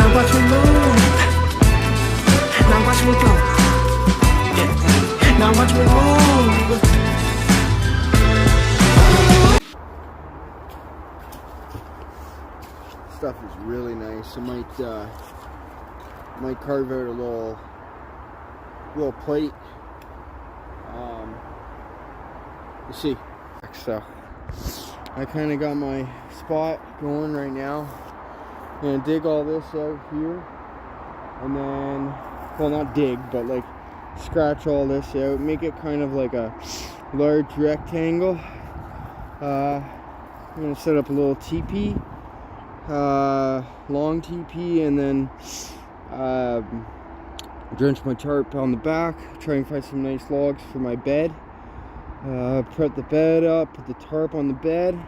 Now watch me move. Now watch me go. Yeah. Now watch me move. Stuff is really nice. I might carve out a little plate. You see. So I kind of got my spot going right now. I'm gonna dig all this out here, and then, well, not dig, but like scratch all this out, make it kind of like a large rectangle. I'm gonna set up a little teepee, long teepee, and then drench my tarp on the back, try and find some nice logs for my bed. Put the bed up, put the tarp on the bed,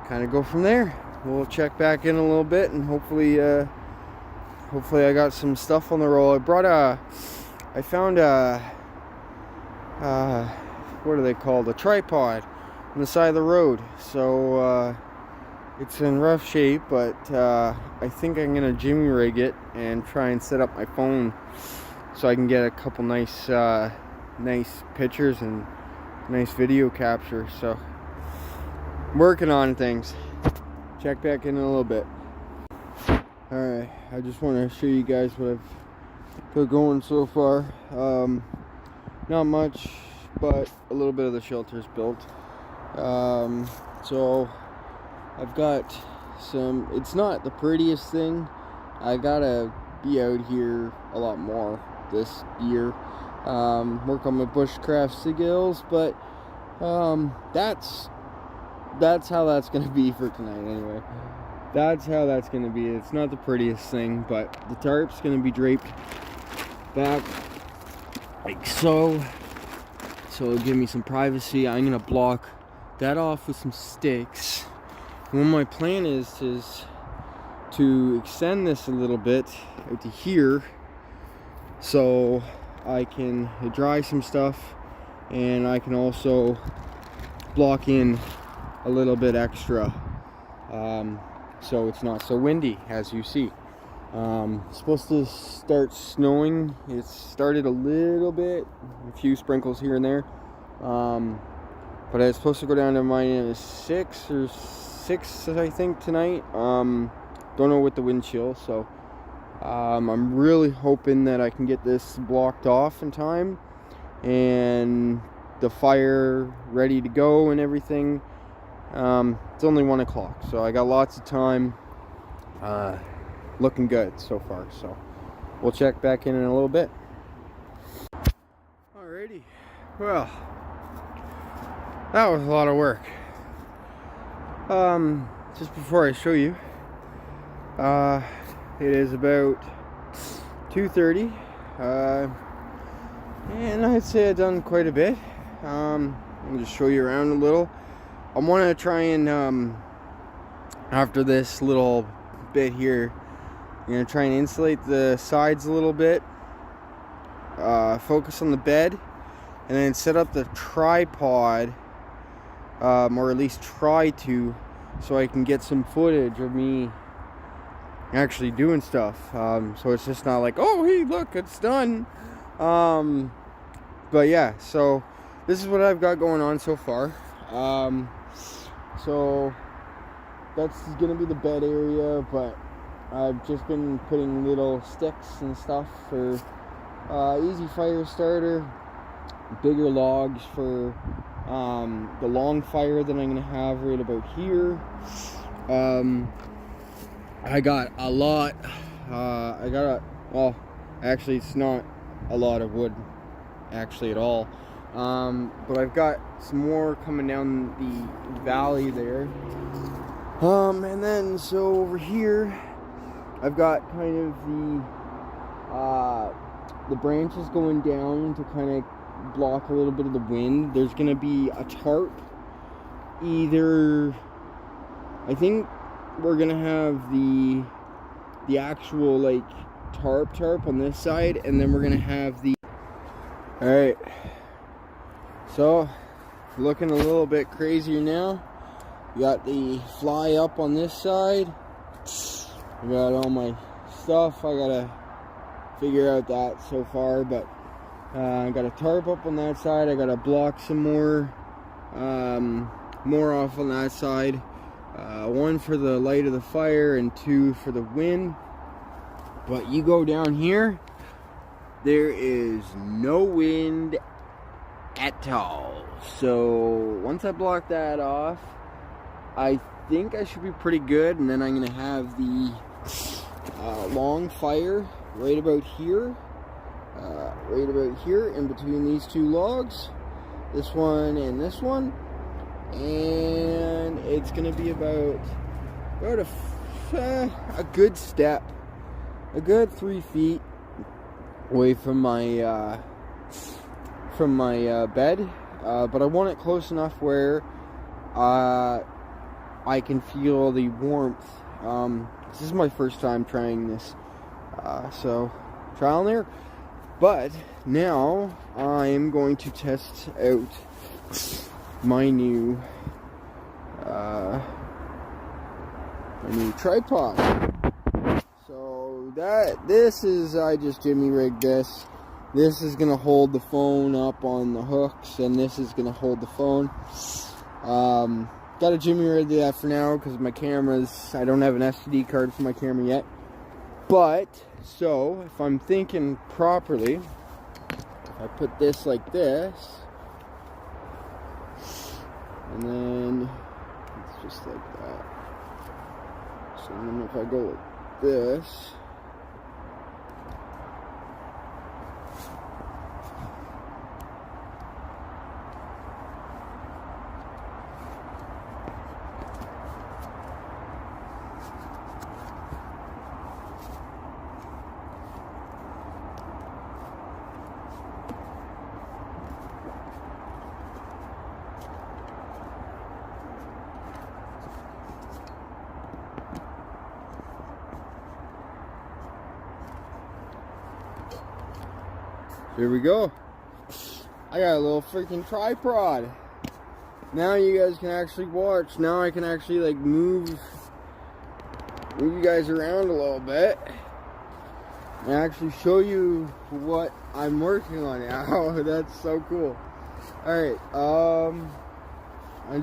kind of go from there. We'll check back in a little bit, and hopefully I got some stuff on the roll. I found what are they called? A tripod on the side of the road. So it's in rough shape, but I think I'm gonna jimmy rig it and try and set up my phone so I can get a couple nice pictures and nice video capture. So I'm working on things. Check back in a little bit. Alright, I just want to show you guys what I've got going so far. Not much, but a little bit of the shelter's built. So I've got some, it's not the prettiest thing. I gotta be out here a lot more this year. Work on my bushcraft skills, but that's how that's gonna be for tonight anyway. That's how that's gonna be. It's not the prettiest thing, but the tarp's gonna be draped back like so it'll give me some privacy. I'm gonna block that off with some sticks. And what my plan is to extend this a little bit out to here, so I can dry some stuff, and I can also block in a little bit extra, so it's not so windy, as you see. It's supposed to start snowing. It started a little bit, a few sprinkles here and there, but it's supposed to go down to -6 or 6, I think, tonight. Don't know with the wind chill, so I'm really hoping that I can get this blocked off in time and the fire ready to go and everything. It's only 1 o'clock, so I got lots of time. Looking good so far, so we'll check back in a little bit. Alrighty, well, that was a lot of work. Just before I show you, it is about 2:30, and I'd say I've done quite a bit. I'll just show you around a little. I want to try and, after this little bit here, I'm going to try and insulate the sides a little bit, focus on the bed, and then set up the tripod, or at least try to, so I can get some footage of me actually doing stuff. So it's just not like, oh, hey, look, it's done. But yeah, so this is what I've got going on so far. So that's gonna be the bed area, but I've just been putting little sticks and stuff for easy fire starter, bigger logs for the long fire that I'm gonna have right about here. I got a lot. Well, actually, it's not a lot of wood, actually, at all. But I've got some more coming down the valley there. And then so over here, I've got kind of the branches going down to kind of block a little bit of the wind. There's gonna be a tarp. Either, I think we're gonna have the actual like tarp on this side, and then we're gonna have the. All right. So, looking a little bit crazier now. We got the fly up on this side. We got all my stuff. I gotta figure out that so far, but I got a tarp up on that side. I gotta block some more off on that side. One for the light of the fire and two for the wind. But you go down here, there is no wind at all. So once I block that off, I think I should be pretty good. And then I'm gonna have the long fire right about here in between these two logs, this one and this one, and it's gonna be about a good step, a good 3 feet away from my bed, but I want it close enough where I can feel the warmth. This is my first time trying this, so trial and error. But now I'm going to test out my new tripod. So this is, I just jimmy rigged this. This is gonna hold the phone up on the hooks, and this is gonna hold the phone. Got a jimmy rig that for now because my cameras, I don't have an SD card for my camera yet. But so if I'm thinking properly, if I put this like this, and then it's just like that. So then if I go like this, here we go. I got a little freaking tripod. Now you guys can actually watch. Now I can actually like move you guys around a little bit and actually show you what I'm working on now. That's so cool. Alright, I'm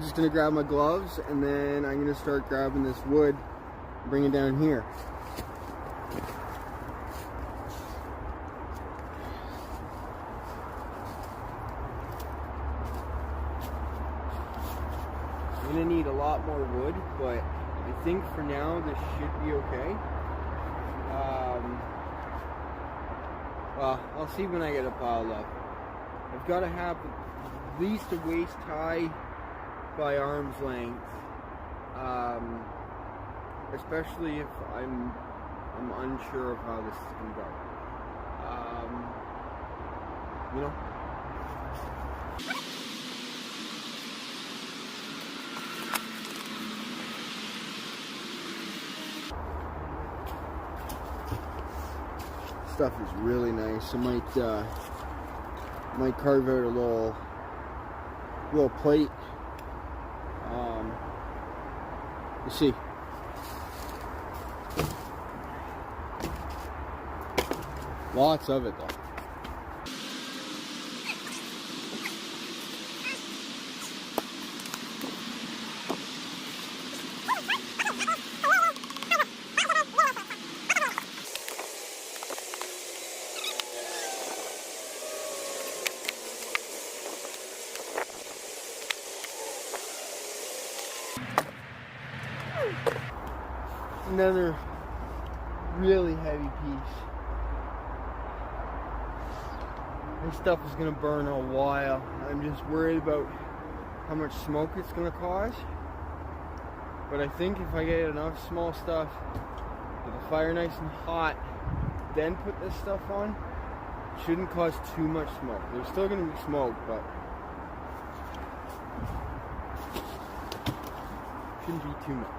just gonna grab my gloves and then I'm gonna start grabbing this wood and bring it down here. I'm gonna need a lot more wood, but I think for now this should be okay. Well, I'll see when I get it piled up. I've got to have at least a waist high by arm's length, especially if I'm unsure of how this is gonna go. You know. Stuff is really nice. I might carve out a little plate. You see, lots of it though. Another really heavy piece. This stuff is gonna burn a while. I'm just worried about how much smoke it's gonna cause. But I think if I get enough small stuff, with the fire nice and hot, then put this stuff on, it shouldn't cause too much smoke. There's still gonna be smoke, but shouldn't be too much.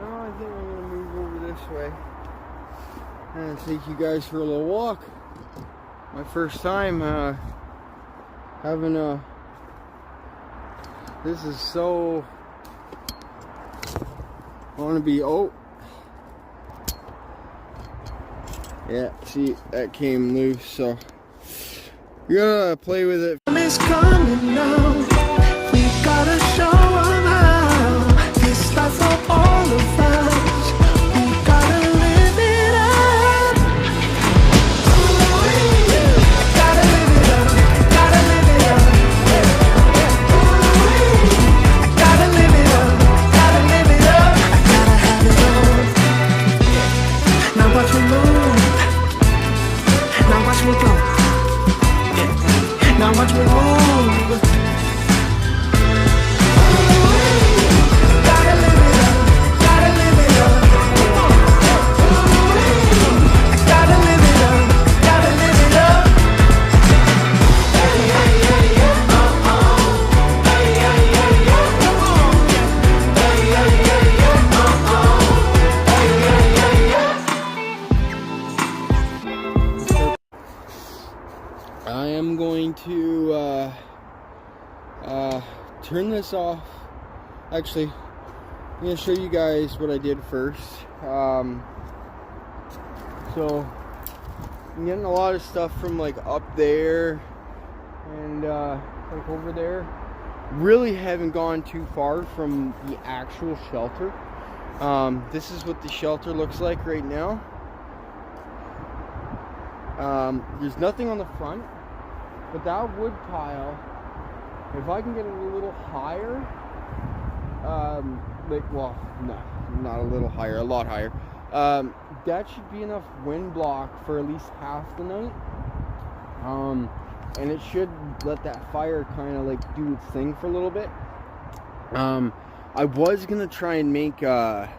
I think I'm going to move over this way and take you guys for a little walk. My first time having a, this is so, I want to be, oh, yeah, see, that came loose, so you're gonna play with it. It's coming now. We gotta show 'em how. This life for all of us. We gotta live it up. Gotta live it up. Gotta live it up. Gotta live it up. Gotta live it up. I gotta have it all. Now watch me move. Now watch me go. Now watch me move. Gotta live it up. Gotta live it up. Gotta live it up. Gotta live it up. I am going to turn this off. Actually, I'm going to show you guys what I did first. So I'm getting a lot of stuff from like up there and like over there. Really haven't gone too far from the actual shelter. This is what the shelter looks like right now. There's nothing on the front, but that wood pile, if I can get it a little higher, like, well, no, not a little higher, a lot higher, that should be enough wind block for at least half the night, and it should let that fire kind of like do its thing for a little bit. I was gonna try and make, I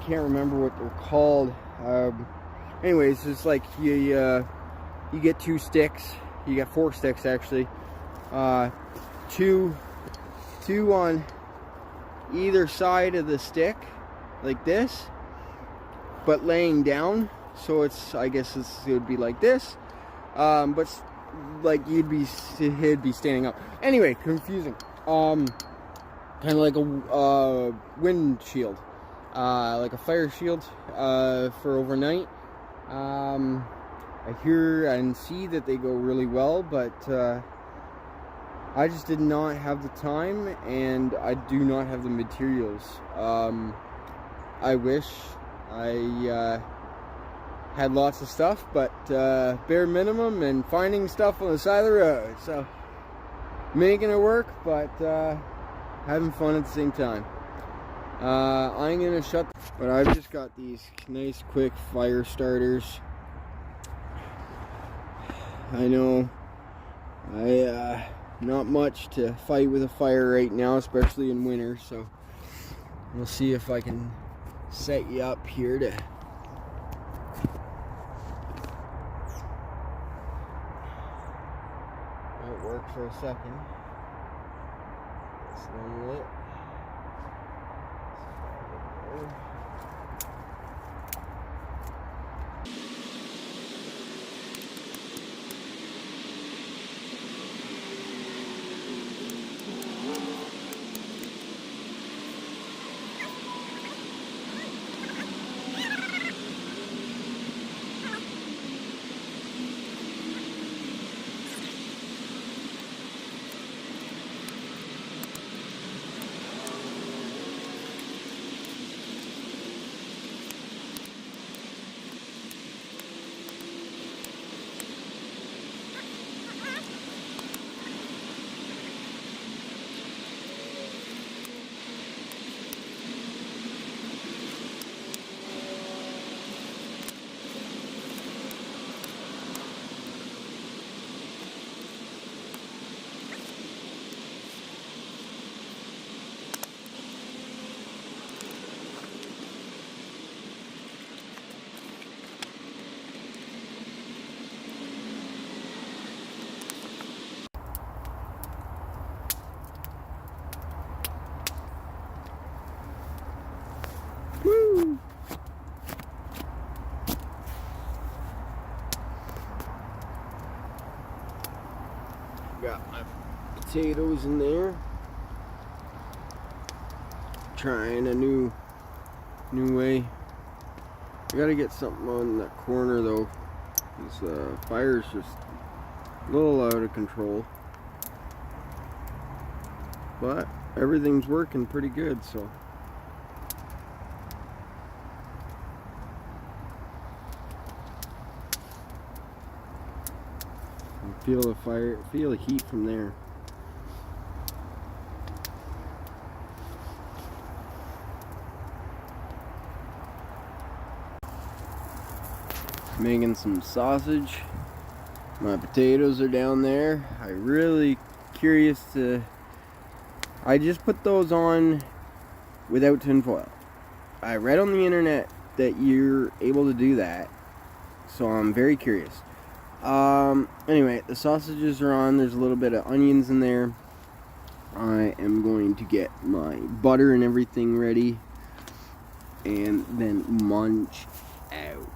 can't remember what they're called, anyways, it's like you get 2 sticks. You got 4 sticks actually. Two on either side of the stick, like this, but laying down. So it's, I guess it would be like this, but like it'd be standing up. Anyway, confusing. Kind of like a wind shield, like a fire shield for overnight. I hear and see that they go really well, but I just did not have the time, and I do not have the materials. I wish I had lots of stuff, but bare minimum, and finding stuff on the side of the road. So making it work, but having fun at the same time. I'm gonna shut, but I've just got these nice quick fire starters. I know not much to fight with a fire right now, especially in winter, so we'll see if I can set you up here to might work for a second. It's unlit. Got my potatoes in there. Trying a new way. I gotta get something on that corner though. This fire's just a little out of control. But everything's working pretty good, so. I feel the fire, feel the heat from there. Making some sausage. My potatoes are down there. I'm really curious to. I just put those on without tinfoil. I read on the internet that you're able to do that, so I'm very curious. Anyway, the sausages are on. There's a little bit of onions in there. I am going to get my butter and everything ready, and then munch out.